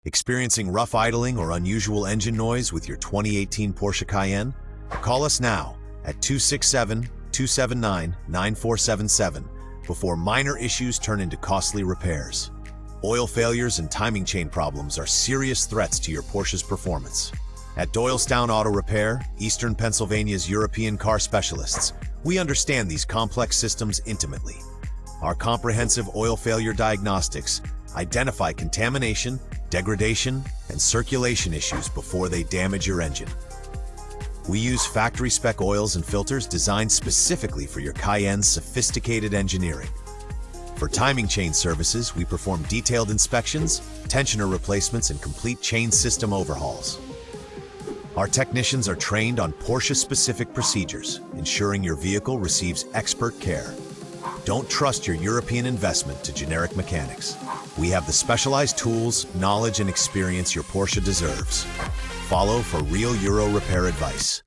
Experiencing rough idling or unusual engine noise with your 2018 Porsche Cayenne? Call us now at 267-279-9477 before minor issues turn into costly repairs. Oil failures and timing chain problems are serious threats to your Porsche's performance. At Doylestown Auto Repair, Eastern Pennsylvania's European car specialists, we understand these complex systems intimately. Our comprehensive oil failure diagnostics identify contamination, degradation, and circulation issues before they damage your engine. We use factory-spec oils and filters designed specifically for your Cayenne's sophisticated engineering. For timing chain services, we perform detailed inspections, tensioner replacements, and complete chain system overhauls. Our technicians are trained on Porsche-specific procedures, ensuring your vehicle receives expert care. Don't trust your European investment to generic mechanics. We have the specialized tools, knowledge, and experience your Porsche deserves. Follow for real Euro repair advice.